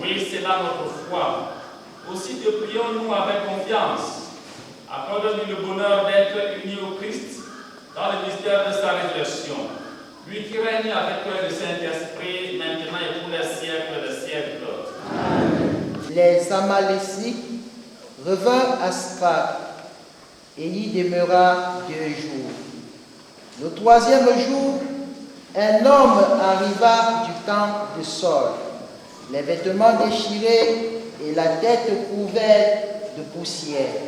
et c'est là notre foi. Aussi te prions-nous avec confiance. Accorde-nous le bonheur d'être unis au Christ dans le mystère de sa résurrection. Lui qui règne avec toi le Saint-Esprit, maintenant et pour les siècles des siècles. Les Amalécites revinrent à Scrap et y demeura 2 jours. Le 3e jour, un homme arriva du camp de Saul, les vêtements déchirés et la tête couverte de poussière.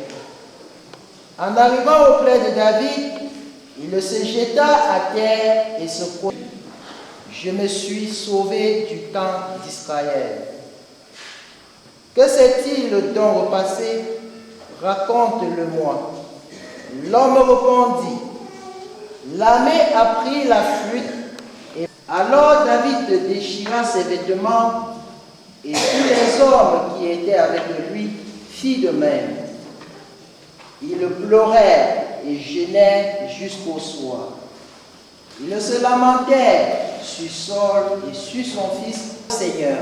En arrivant auprès de David, il se jeta à terre et se coucha. Je me suis sauvé du camp d'Israël. Que s'est-il donc passé? Raconte-le-moi. L'homme répondit, l'armée a pris la fuite. Et alors David déchira ses vêtements et tous les hommes qui étaient avec lui firent de même. Ils pleurèrent et gênaient jusqu'au soir. Ils se lamentèrent sur Saul et sur son fils Seigneur.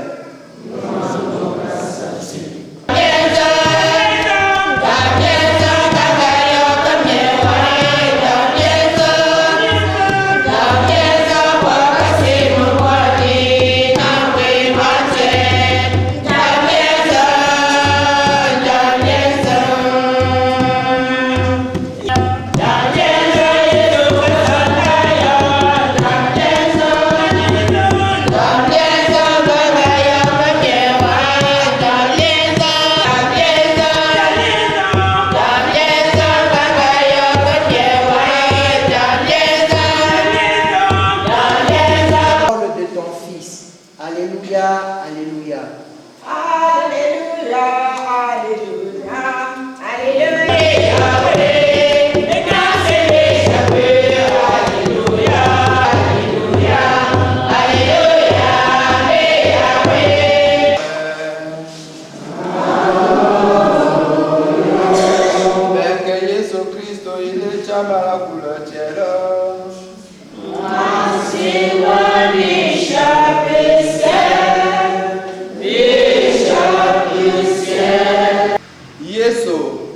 Alléluia, Alléluia. Alléluia, Alléluia, Alléluia.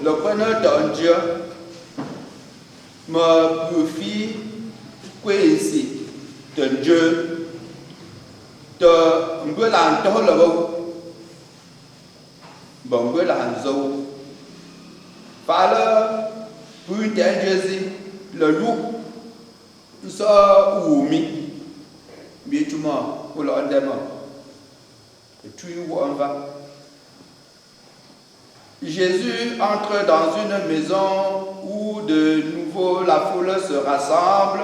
Le preneur d'un Dieu me purifie ici d'un Dieu de l'entour le bon l'enzo par pour une Jésus le loup ça oumi bien tout monde pour l'endemain et tu où on va. Jésus entre dans une maison où de nouveau la foule se rassemble.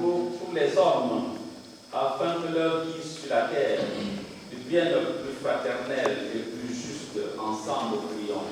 Pour les hommes, afin que leur vie sur la terre devienne plus fraternelle et plus juste, ensemble prions.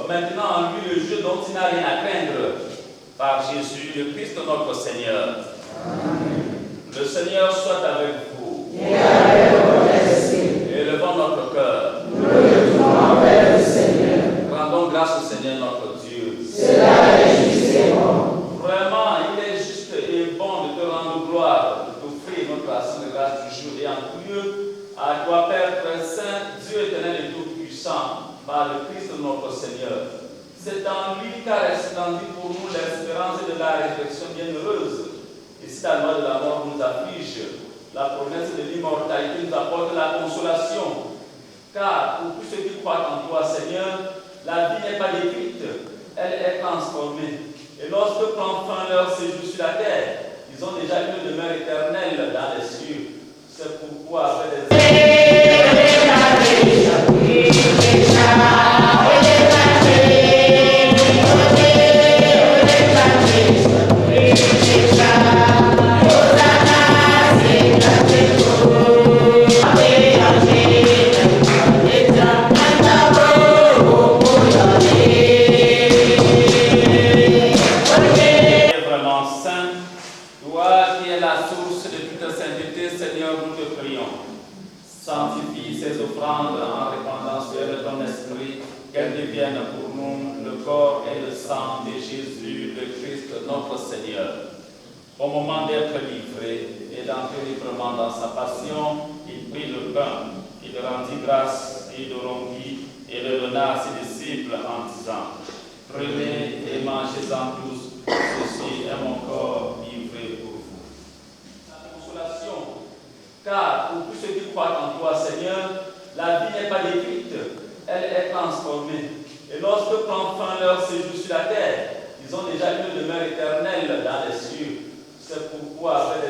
maintenant en lui le jeu dont il n'a rien à craindre. Par Jésus, le Christ notre Seigneur. Amen. Le Seigneur soit avec vous. Et avec votre esprit. Élevons notre cœur. Nous le tournons vers le Seigneur. Rendons grâce au Seigneur notre Dieu. Cela est juste et bon. Vraiment, il est juste et bon de te rendre gloire, de t'offrir notre action de grâce du jour et en tout lieu à toi, Père très saint, Dieu éternel et tout-puissant, par le Christ notre Seigneur. C'est en lui qu'a resplendi pour nous l'espérance de la résurrection bienheureuse. Et si la loi de la mort nous afflige, la promesse de l'immortalité nous apporte la consolation. Car pour tous ceux qui croient en toi, Seigneur, la vie n'est pas détruite, elle est transformée. Et lorsque prend fin leur séjour sur la terre, ils ont déjà une demeure éternelle dans les cieux. C'est pourquoi après des sanctifie ces offrandes en répandant sur elles ton esprit, qu'elles deviennent pour nous le corps et le sang de Jésus, le Christ, notre Seigneur. Au moment d'être livré et d'entrer librement dans sa passion, il prit le pain, il rendit grâce, il le rompit et le donna à ses disciples en disant: prenez et mangez-en tous, ceci est mon corps livré pour vous. La consolation. Car pour tous ceux qui croient en toi, Seigneur, la vie n'est pas détruite, elle est transformée. Et lorsque prend fin leur séjour sur la terre, ils ont déjà une demeure éternelle dans les cieux. C'est pourquoi après les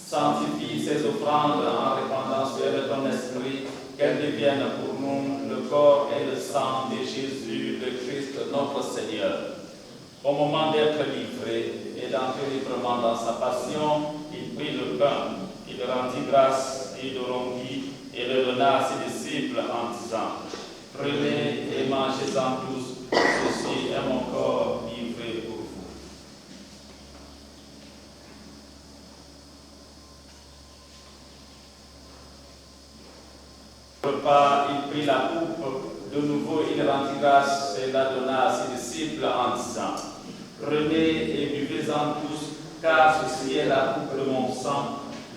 sanctifie ces offrandes en répandant sur elles ton esprit, qu'elles deviennent pour nous le corps et le sang de Jésus, le Christ, notre Seigneur. Au moment d'être livré et d'entrer librement dans sa passion, il prit le pain, il rendit grâce, il le rompit et le donna à ses disciples en disant: prenez et mangez-en tous, ceci est mon corps livré pour vous. Repas, il prit la coupe, de nouveau il rendit grâce et la donna à ses disciples en disant: prenez et buvez-en tous, car ceci est la coupe de mon sang,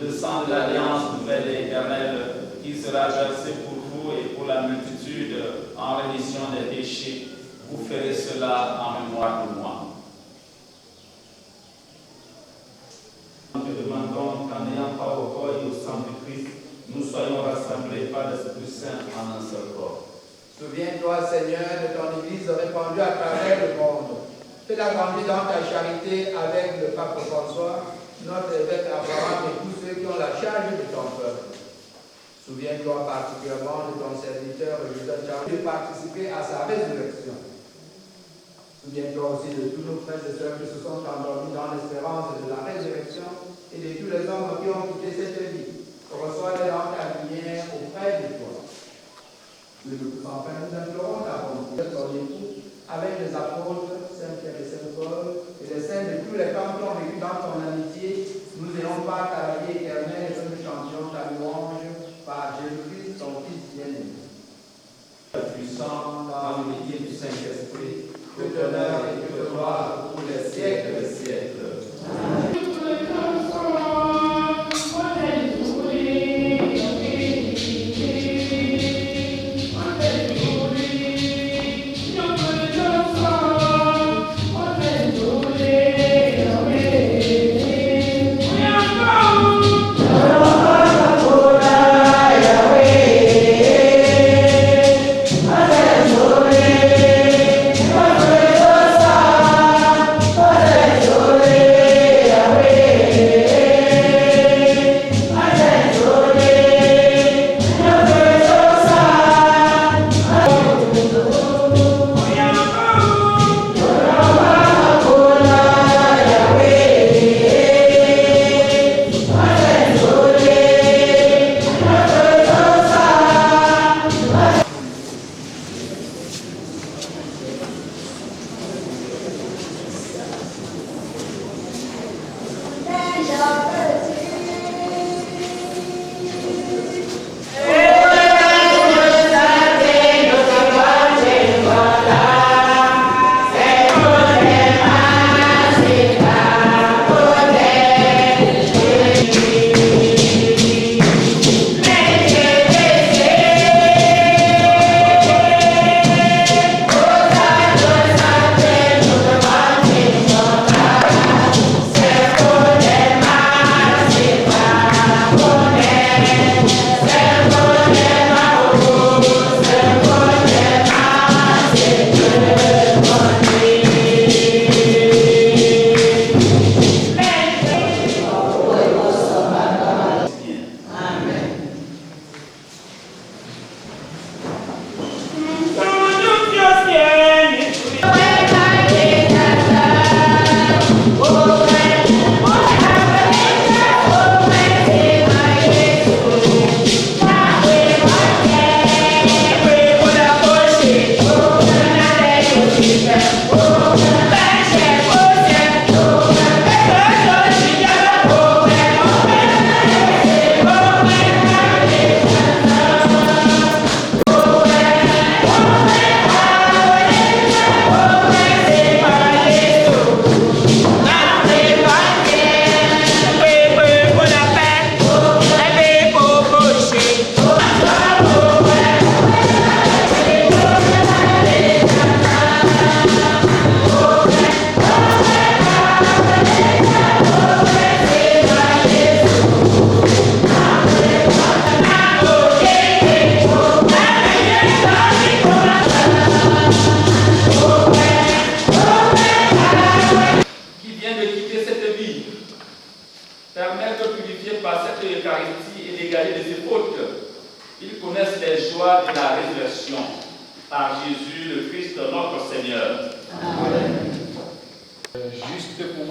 le sang de l'alliance nouvelle et éternelle, qui sera versé pour vous et pour la multitude en rémission des péchés. Vous ferez cela en mémoire de moi. Nous te demandons qu'en ayant part au corps et au sang du Christ, nous soyons rassemblés par l'Esprit Saint en un seul corps. Souviens-toi, Seigneur, de ton Église répandue à travers le monde. Fais-la grandir dans ta charité avec le pape François, notre évêque Abraham et tous ceux qui ont la charge de ton peuple. Souviens-toi particulièrement de ton serviteur Joseph Charles de participer à sa résurrection. Souviens-toi aussi de tous nos frères et sœurs qui se sont endormis dans l'espérance de la résurrection et de tous les hommes qui ont quitté cette vie. Reçois-les dans ta lumière auprès de toi. Enfin, nous implorons ta bonté, ton époux, avec les apôtres, Saint Pierre et Saint Paul, et les saints de tous les camps qui ont vécu dans ton amitié, nous ayons part à la vie éternelle et que nous chantions ta louange par Jésus-Christ, ton Fils bien-aimé. Puissant par l'unité du Saint-Esprit, Que l'honneur et que gloire pour les siècles des siècles. Amen. Amen.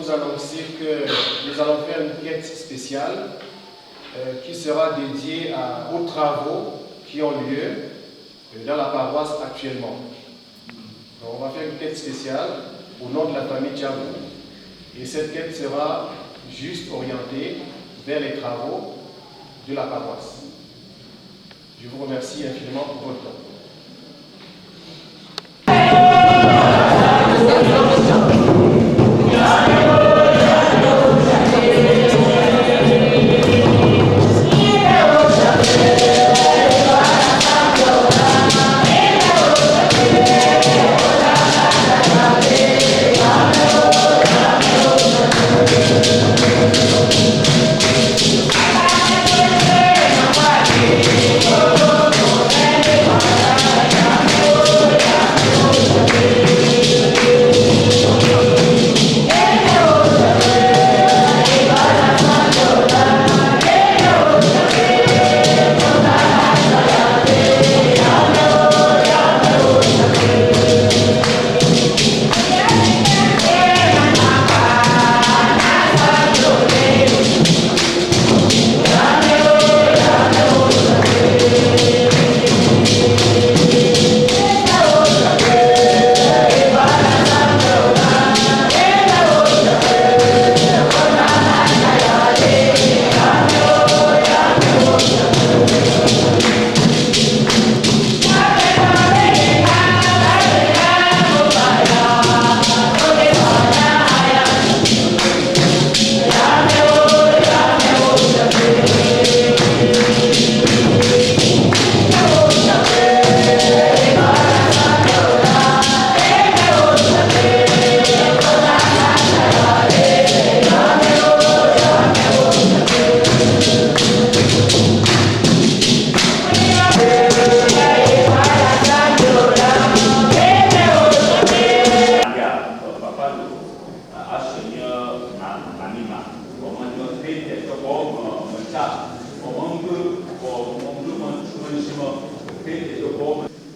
vous annoncer que nous allons faire une quête spéciale qui sera dédiée aux travaux qui ont lieu dans la paroisse actuellement. Donc on va faire une quête spéciale au nom de la famille Thiago. Et cette quête sera juste orientée vers les travaux de la paroisse. Je vous remercie infiniment pour votre temps.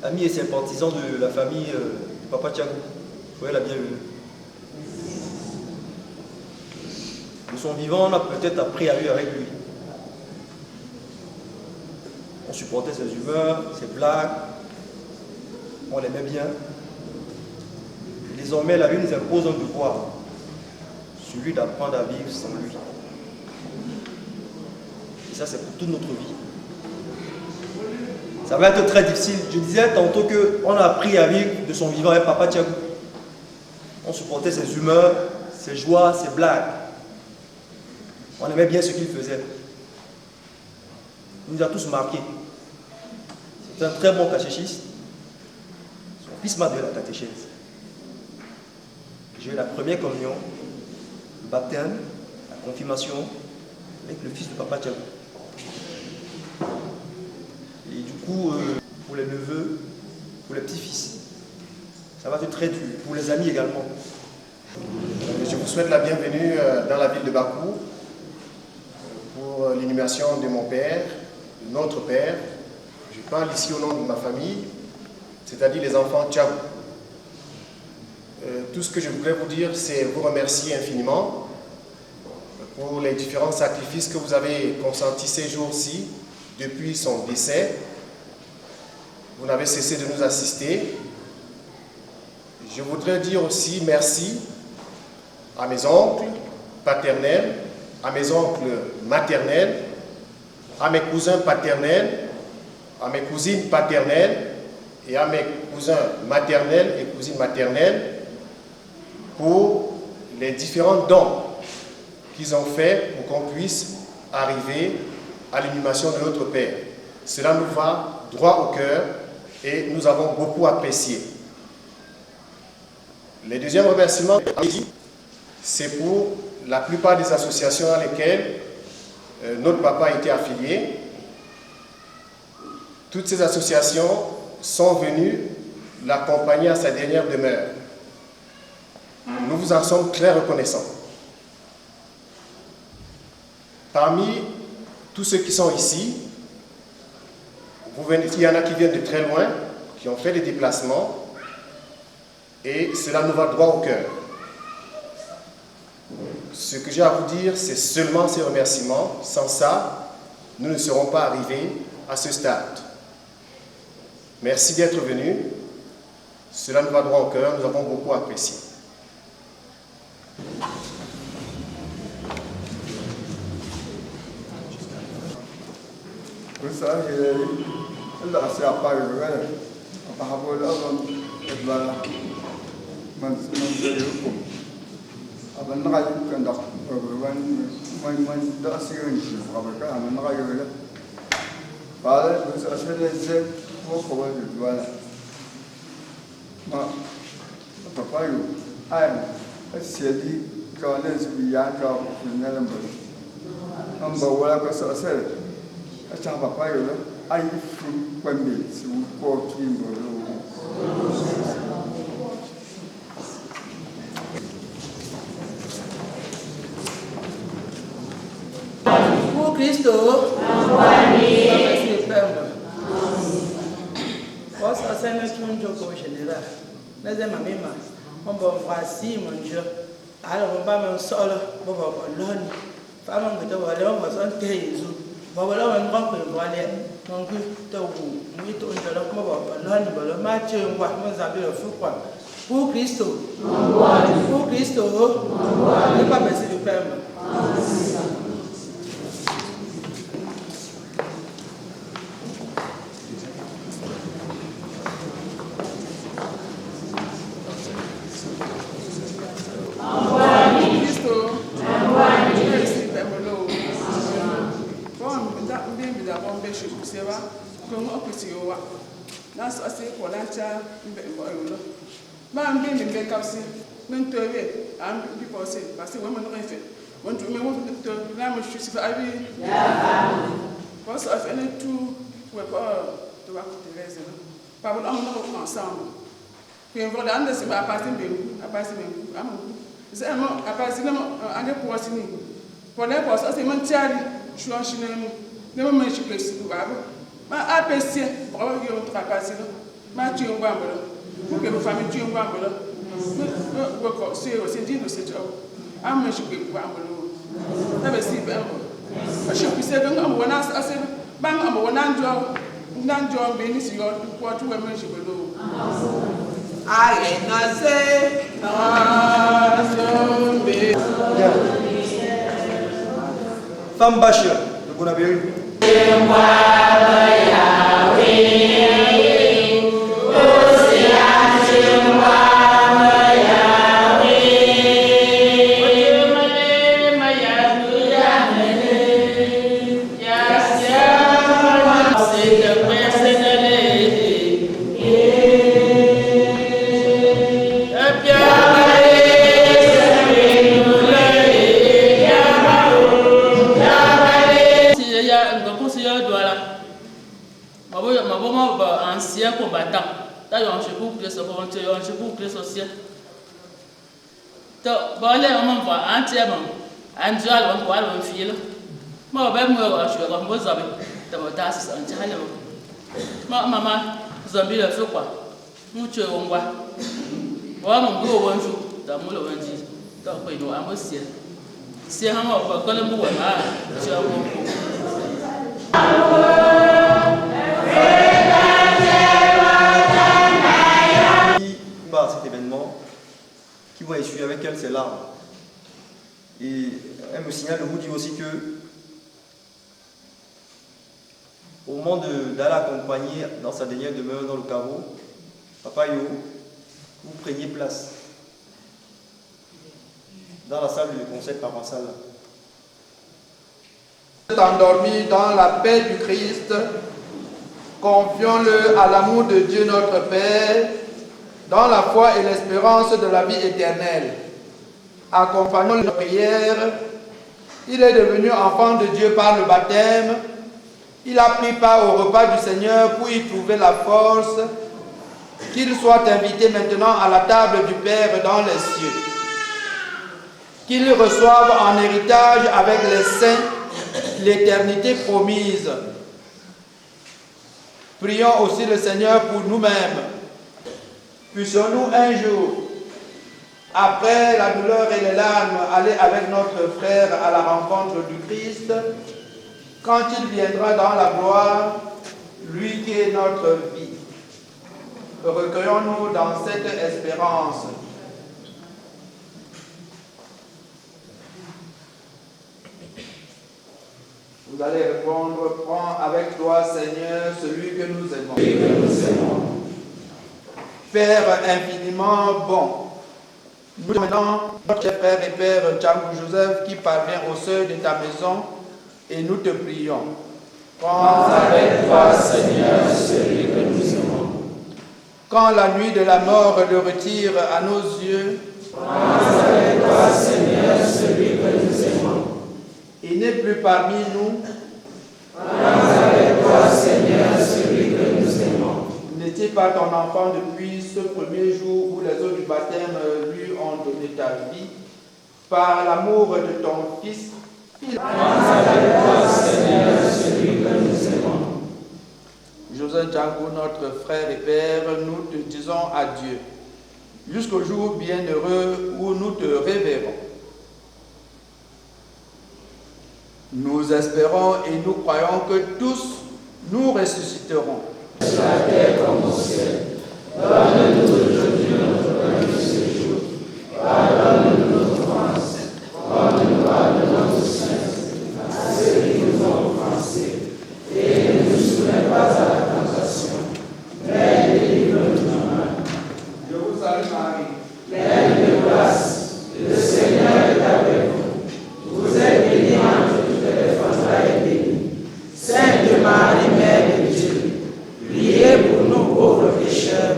Amis et sympathisants de la famille Papa Thiago, soyez la bienvenue. De son vivant, on a peut-être appris à vivre avec lui. On supportait ses humeurs, ses blagues, on l'aimait bien. Et désormais, la vie nous impose un devoir, celui d'apprendre à vivre sans lui. Et ça, c'est pour toute notre vie. Ça va être très difficile. Je disais tantôt qu'on a appris à vivre de son vivant avec Papa Thiago. On supportait ses humeurs, ses joies, ses blagues. On aimait bien ce qu'il faisait. Il nous a tous marqués. C'est un très bon catéchiste. Son fils m'a donné la catéchèse. J'ai eu la première communion, le baptême, la confirmation avec le fils de Papa Thiago. Et du coup, pour les neveux, pour les petits-fils, ça va être très dur. Pour les amis également. Je vous souhaite la bienvenue dans la ville de Bakou pour l'inhumation de mon père, de notre père. Je parle ici au nom de ma famille, c'est-à-dire les enfants Thiago. Tout ce que je voudrais vous dire, c'est vous remercier infiniment pour les différents sacrifices que vous avez consentis ces jours-ci depuis son décès. Vous n'avez cessé de nous assister. Je voudrais dire aussi merci à mes oncles paternels, à mes oncles maternels, à mes cousins paternels, à mes cousines paternelles et à mes cousins maternels et cousines maternelles pour les différents dons qu'ils ont faits pour qu'on puisse arriver à l'inhumation de notre Père. Cela nous va droit au cœur et nous avons beaucoup apprécié. Les deuxièmes remerciements, c'est pour la plupart des associations dans lesquelles notre papa a été affilié. Toutes ces associations sont venues l'accompagner à sa dernière demeure. Nous vous en sommes très reconnaissants. Parmi tous ceux qui sont ici, il y en a qui viennent de très loin, qui ont fait des déplacements, et cela nous va droit au cœur. ce que j'ai à vous dire, c'est seulement ces remerciements. Sans ça, nous ne serons pas arrivés à ce stade. Merci d'être venus. Cela nous va droit au cœur, nous avons beaucoup apprécié. Pour Christ, voici mon Dieu. Alors, on va me sortir, on va l'on. Femme, on va aller, on va sortir Jésus. On va aller, on va aller. Donc, tu as vu, tu as vu, on va l'on, on va Matthieu, on va le fou quoi. Pour Christ, pour Christ, ne pas baisser le Père. Femme Bachir, de Bonabéry. Ancien combattant, d'ailleurs, je vous prie ce volonté, je vous prie ce ciel. Donc, bon, on m'envoie entièrement, un dieu, on voit le fil. Moi, ben, moi, je suis comme vous avez, dans mon tasse, un dieu. Maman, zombie le feu quoi. Nous tuons, on voit. Moi, mon gros un jour, dans mon lundi, donc, il doit avoir ciel. Si un mot, quand le mot est mal, tu as beaucoup. Par cet événement, qui vont essuyer avec elle ses larmes. Et elle me signale de vous dire aussi que au moment d'aller accompagner dans sa dernière demeure dans le caveau, Papa Yo, vous preniez place dans la salle du conseil paroissial. Endormi dans la paix du Christ, confions-le à l'amour de Dieu notre Père, dans la foi et l'espérance de la vie éternelle. Accompagnons nos prières. Il est devenu enfant de Dieu par le baptême. Il a pris part au repas du Seigneur pour y trouver la force. Qu'il soit invité maintenant à la table du Père dans les cieux. Qu'il reçoive en héritage avec les saints l'éternité promise. Prions aussi le Seigneur pour nous-mêmes. Puissions-nous un jour Après la douleur et les larmes, aller avec notre frère à la rencontre du Christ, quand il viendra dans la gloire, lui qui est notre vie. Recueillons-nous dans cette espérance. Vous allez répondre, prends avec toi, Seigneur, celui que nous aimons. Père infiniment bon, nous demandons notre frère et Père Django Joseph qui parvient au seuil de ta maison et nous te prions. Prends avec toi, Seigneur, celui que nous aimons. Quand la nuit de la mort le retire à nos yeux, prends avec toi, Seigneur, celui que nous aimons. Il n'est plus parmi nous. Prends avec toi, Seigneur, celui que nous aimons. N'était pas ton enfant depuis ce premier jour où les eaux du baptême lui ont donné ta vie. Par l'amour de ton Fils, prends avec toi, Seigneur, celui que nous aimons. Joseph Django, notre frère et Père, nous te disons adieu, jusqu'au jour bienheureux où nous te reverrons. Nous espérons et nous croyons que tous nous ressusciterons. Sur la terre comme au ciel. Donne-nous aujourd'hui notre pain de ce jour. Pardonne-nous nos offenses, comme nous pardonnons aux siens, à ceux qui nous ont offensés. Et ne nous soumets pas à la tentation, mais délivre-nous du mal. Je vous salue Marie, pleine de grâce, le Seigneur est avec vous. Vous êtes bénie entre toutes les femmes et bénie. Sainte Marie, Mère de Dieu, priez pour nous pauvres pécheurs,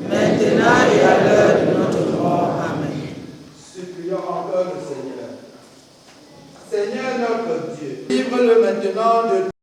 maintenant et à l'heure de notre mort. Amen. supplions encore le Seigneur. Seigneur notre Dieu, livre-le maintenant de